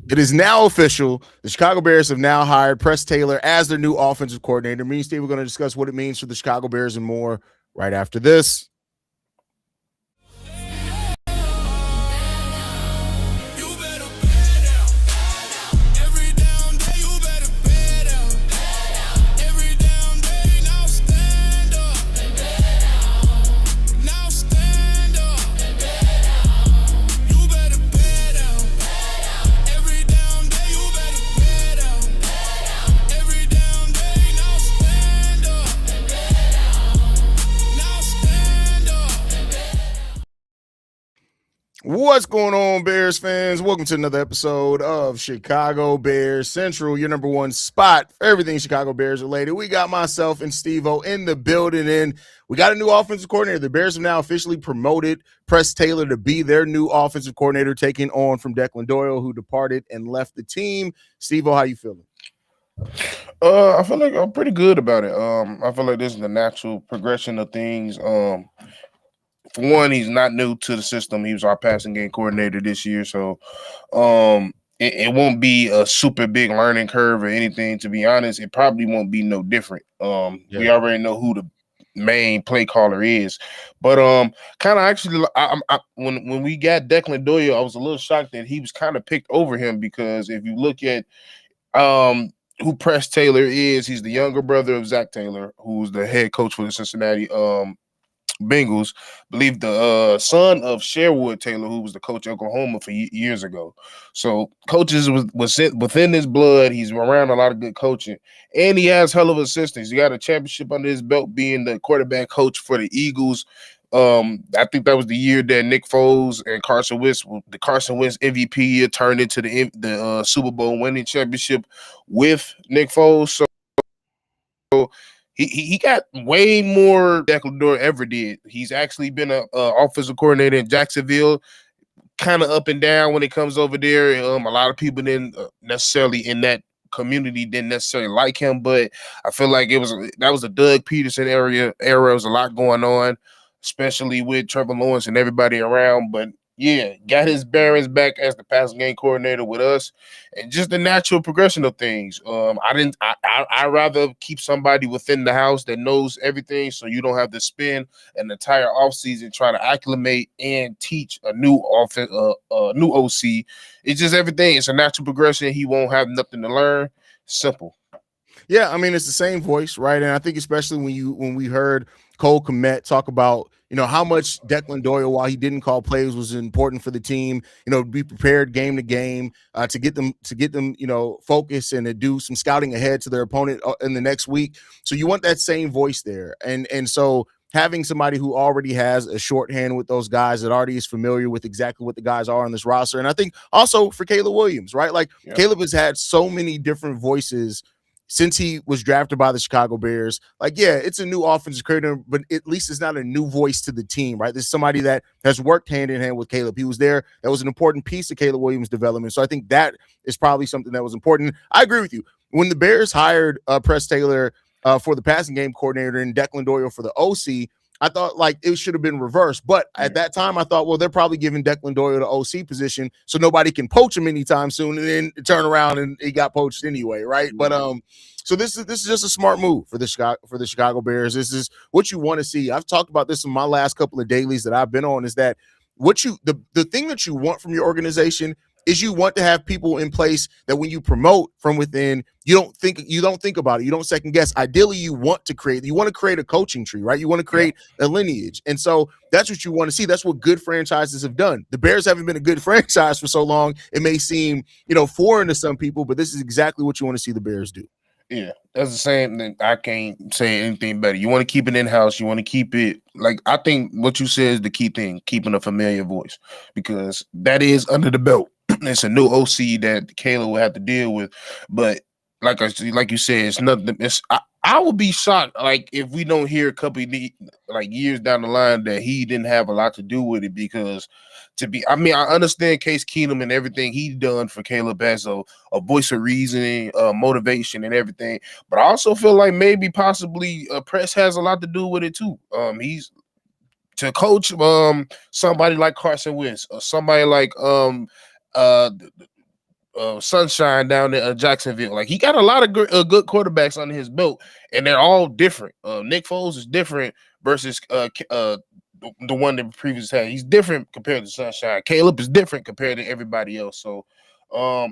It is now official. The Chicago Bears have now hired Press Taylor as their new offensive coordinator. Me and Steve are going to discuss what it means for the Chicago Bears and more right after this. What's going on, Bears fans? Welcome to another episode of Chicago Bears Central, your number one spot for everything Chicago Bears related. We got myself and Steve-O in the building, and we got a new offensive coordinator. The Bears have now officially promoted Press Taylor to be their new offensive coordinator, taking on from Declan Doyle, who departed and left the team. Steve-O, how you feeling? I feel like I'm pretty good about it. I feel like this is the natural progression of things. For one, he's not new to the system. He was our passing game coordinator this year, so it won't be a super big learning curve or anything. To be honest, it probably won't be no different. We already know who the main play caller is, but kind of actually, when we got Declan Doyle, I was a little shocked that he was kind of picked over him because if you look at who Press Taylor is, he's the younger brother of Zach Taylor, who's the head coach for the Cincinnati Bengals. I believe the son of Sherwood Taylor, who was the coach of Oklahoma for years ago. So coaches was within his blood. He's around a lot of good coaching, and he has hell of assistants. He got a championship under his belt, being the quarterback coach for the Eagles. I think that was the year that Nick Foles and Carson Wentz MVP year turned into the Super Bowl winning championship with Nick Foles. So he got way more Declan Doyle ever did. He's actually been a offensive coordinator in Jacksonville, kind of up and down when it comes over there. A lot of people didn't necessarily in that community didn't necessarily like him, but I feel like that was a Doug Peterson era. There was a lot going on, especially with Trevor Lawrence and everybody around. But yeah, got his bearings back as the passing game coordinator with us, and just the natural progression of things. I rather keep somebody within the house that knows everything, so you don't have to spend an entire offseason trying to acclimate and teach a new new OC. It's just everything. It's a natural progression. He won't have nothing to learn. Simple. Yeah, I mean, it's the same voice, right? And I think especially when we heard Cole Kmet talk about, how much Declan Doyle, while he didn't call plays, was important for the team, be prepared game to game, to get them, focus and to do some scouting ahead to their opponent in the next week. So you want that same voice there. And so having somebody who already has a shorthand with those guys, that already is familiar with exactly what the guys are on this roster. And I think also for Caleb Williams, right? Like Caleb has had so many different voices since he was drafted by the Chicago Bears. Like, yeah, it's a new offensive coordinator, but at least it's not a new voice to the team, right? There's somebody that has worked hand in hand with Caleb. He was there. That was an important piece of Caleb Williams' development. So I think that is probably something that was important. I agree with you. When the Bears hired Press Taylor for the passing game coordinator and Declan Doyle for the OC, I thought like it should have been reversed. But at that time, I thought, well, they're probably giving Declan Doyle the OC position so nobody can poach him anytime soon, and then turn around and he got poached anyway, right? But so this is just a smart move for the Chicago Bears. This is what you want to see. I've talked about this in my last couple of dailies that I've been on, is that the thing that you want from your organization is you want to have people in place that when you promote from within, you don't think about it. You don't second guess. Ideally, you want to create a coaching tree, right? You want to create a lineage. And so that's what you want to see. That's what good franchises have done. The Bears haven't been a good franchise for so long. It may seem, foreign to some people, but this is exactly what you want to see the Bears do. Yeah, that's the same thing. I can't say anything better. You want to keep it in-house. You want to keep it like, I think what you said is the key thing, keeping a familiar voice, because that is under the belt. It's a new OC that Kayla will have to deal with. But like you said, it's nothing. I would be shocked, like, if we don't hear a couple of years down the line that he didn't have a lot to do with it, because I understand Case Keenum and everything he done for Caleb as a voice of reasoning, motivation and everything. But I also feel like maybe possibly Press has a lot to do with it too. He's to coach somebody like Carson Wentz or somebody like Sunshine down there in Jacksonville. Like he got a lot of good quarterbacks under his belt, and they're all different. Nick Foles is different versus the one that previous had. He's different compared to Sunshine. Caleb is different compared to everybody else. So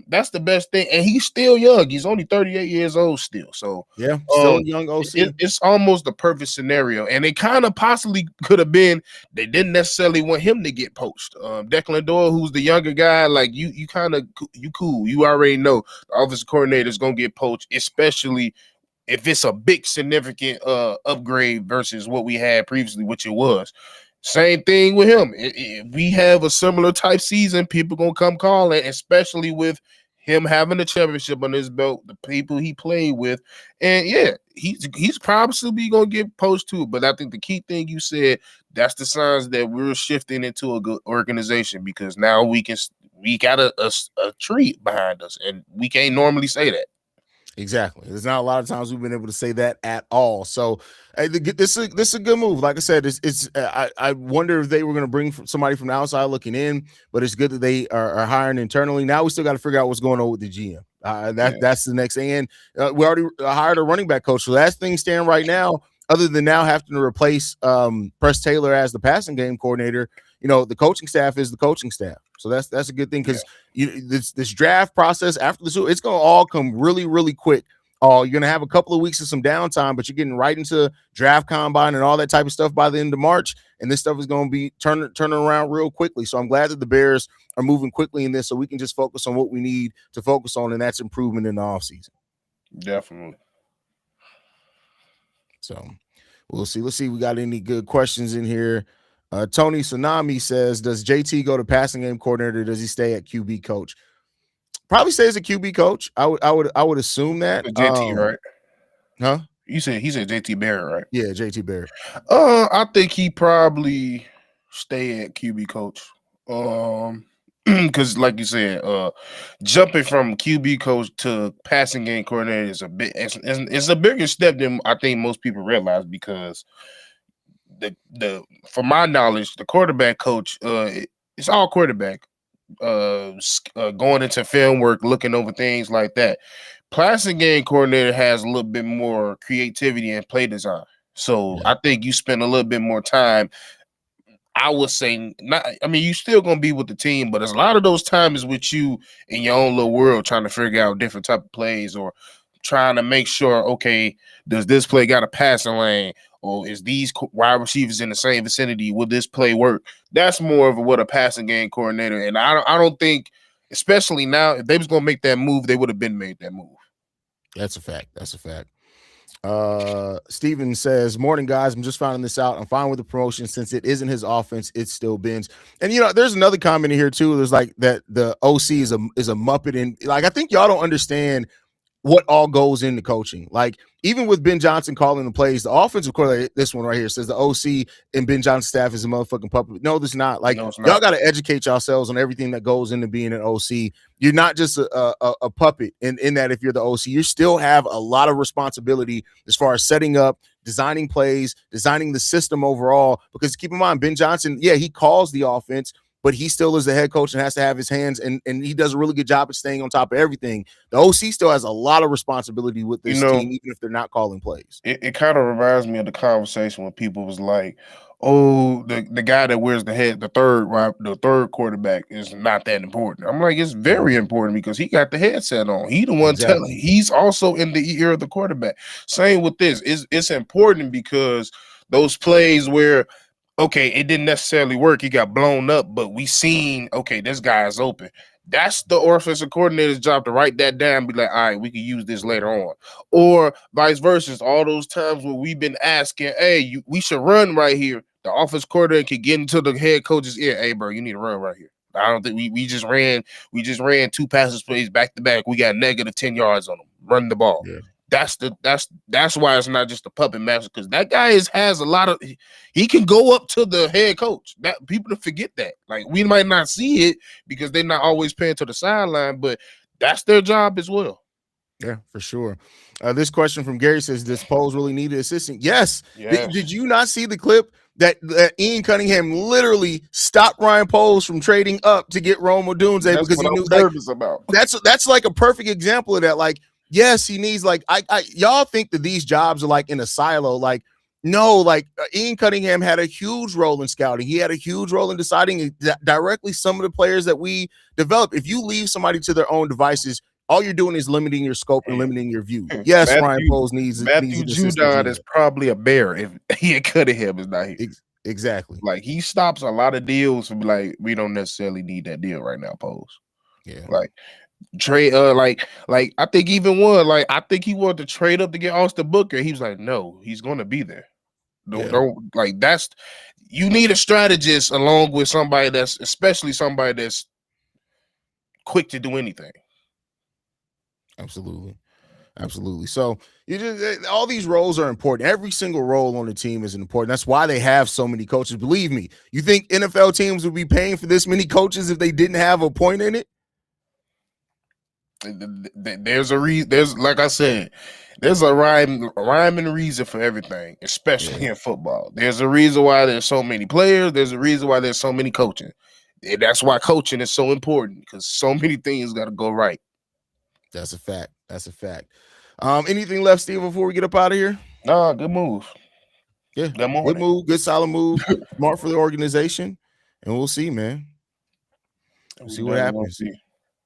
that's the best thing. And he's still young. He's only 38 years old still. So yeah, still a young OC. It's almost the perfect scenario. And it kind of possibly could have been they didn't necessarily want him to get poached. Declan Doyle, who's the younger guy, like you kind of you cool. You already know the offensive coordinator is gonna get poached, especially if it's a big significant upgrade versus what we had previously, which it was. Same thing with him. If we have a similar type season, people gonna come calling, especially with him having a championship on his belt, the people he played with, and yeah, he's probably gonna get poached too. But I think the key thing you said, that's the signs that we're shifting into a good organization because now we got a tree behind us, and we can't normally say that. Exactly. There's not a lot of times we've been able to say that at all. So this is a good move. Like I said, I wonder if they were going to bring somebody from the outside looking in, but it's good that they are hiring internally. Now we still got to figure out what's going on with the GM. That's the next thing. And we already hired a running back coach. So that's thing stand right now. Other than now having to replace Press Taylor as the passing game coordinator, the coaching staff is the coaching staff. So that's a good thing because this draft process after the Super, it's going to all come really, really quick. You're going to have a couple of weeks of some downtime, but you're getting right into draft combine and all that type of stuff by the end of March. And this stuff is going to be turning around real quickly. So I'm glad that the Bears are moving quickly in this so we can just focus on what we need to focus on, and that's improvement in the offseason. Definitely. So we'll see. Let's see if we got any good questions in here. Tony Tsunami says, does JT go to passing game coordinator? Does he stay at QB coach? Probably stays a QB coach. I would assume that. JT, right? Huh? He said JT Barrett, right? Yeah, JT Barrett. I think he probably stay at QB coach. Because like you said, jumping from QB coach to passing game coordinator is it's a bigger step than I think most people realize because from my knowledge, the quarterback coach, it's all quarterback. Going into film work, looking over things like that. Passing game coordinator has a little bit more creativity and play design. So I think you spend a little bit more time. I would say not. I mean, you still gonna be with the team, but there's a lot of those times with you in your own little world trying to figure out different type of plays or trying to make sure, okay, does this play got a passing lane? Or is these wide receivers in the same vicinity? Will this play work? That's more of what a passing game coordinator. And I don't think, especially now, if they was gonna make that move, they would have been made that move. That's a fact. Steven says, morning guys, I'm just finding this out. I'm fine with the promotion since it isn't his offense, it's still Ben's. And there's another comment in here too. There's like that the OC is a muppet, and like I think y'all don't understand what all goes into coaching. Like even with Ben Johnson calling the plays, the offensive coordinator, this one right here says the OC and Ben Johnson's staff is a motherfucking puppet. No, this is not. Like y'all got to educate yourselves on everything that goes into being an OC. You're not just a puppet in that if you're the OC, you still have a lot of responsibility as far as setting up, designing plays, designing the system overall. Because keep in mind, Ben Johnson, he calls the offense, but he still is the head coach and has to have his hands, and he does a really good job at staying on top of everything. The OC still has a lot of responsibility with this team, even if they're not calling plays. It kind of reminds me of the conversation when people was like, oh, the guy that wears the third quarterback is not that important. I'm like, it's very important because he got the headset on. He the one telling. He's also in the ear of the quarterback. Same with this. It's important because those plays where, okay, it didn't necessarily work. He got blown up, but we seen, okay, this guy is open. That's the offensive coordinator's job to write that down and be like, all right, we can use this later on. Or vice versa. All those times where we've been asking, hey, we should run right here. The offensive coordinator can get into the head coach's ear. Hey, bro, you need to run right here. I don't think we just ran 2 passes plays back to back. We got negative 10 yards on them. Run the ball. Yeah. That's why it's not just a puppet master, because that guy has a lot of, he can go up to the head coach. That people forget that. Like we might not see it because they're not always paying to the sideline, but that's their job as well. Yeah, for sure. This question from Gary says, does Poles really need an assistant? Yes. Did you not see the clip that Ian Cunningham literally stopped Ryan Poles from trading up to get Rome Odunze because he knew nervous about. That's like a perfect example of that. Like, yes, he needs like y'all think that these jobs are like in a silo. Like, no, like Ian Cunningham had a huge role in scouting. He had a huge role in deciding directly some of the players that we develop. If you leave somebody to their own devices, all you're doing is limiting your scope and limiting your view. Yes, Ryan Poles needs Judon is probably a bear if Ian Cunningham is not here. Exactly. Like he stops a lot of deals from like we don't necessarily need that deal right now, Poles. Yeah. Like trade like I think even one like I think he wanted to trade up to get Austin Booker. He was like, no, he's gonna be there. Don't like that's you need a strategist along with somebody that's especially somebody that's quick to do anything. Absolutely. So you just all these roles are important. Every single role on the team is important. That's why they have so many coaches. Believe me, you think NFL teams would be paying for this many coaches if they didn't have a point in it? There's a reason. There's like I said, there's a rhyme and reason for everything, especially in football. There's a reason why there's so many players. There's a reason why there's so many coaching. And that's why coaching is so important because so many things got to go right. That's a fact. Anything left, Steve, before we get up out of here? Nah, good move. Yeah, good move, good solid move, smart for the organization, and we'll see, man. We'll see what happens.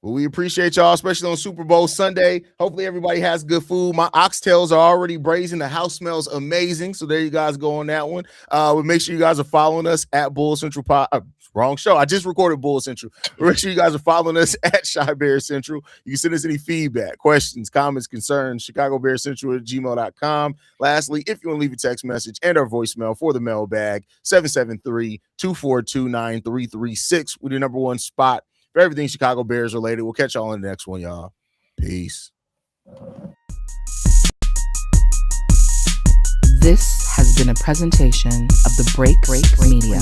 Well, we appreciate y'all, especially on Super Bowl Sunday. Hopefully everybody has good food. My oxtails are already braising. The house smells amazing. So there you guys go on that one. But make sure you guys are following us at Bull Central Pod. Wrong show. I just recorded Bull Central. Make sure you guys are following us at Shy Bear Central. You can send us any feedback, questions, comments, concerns, ChicagoBearCentral@gmail.com. Lastly, if you want to leave a text message and our voicemail for the mailbag, 773-242-9336 with your number one spot for everything Chicago Bears related. We'll catch y'all in the next one, y'all. Peace. This has been a presentation of the Break Media.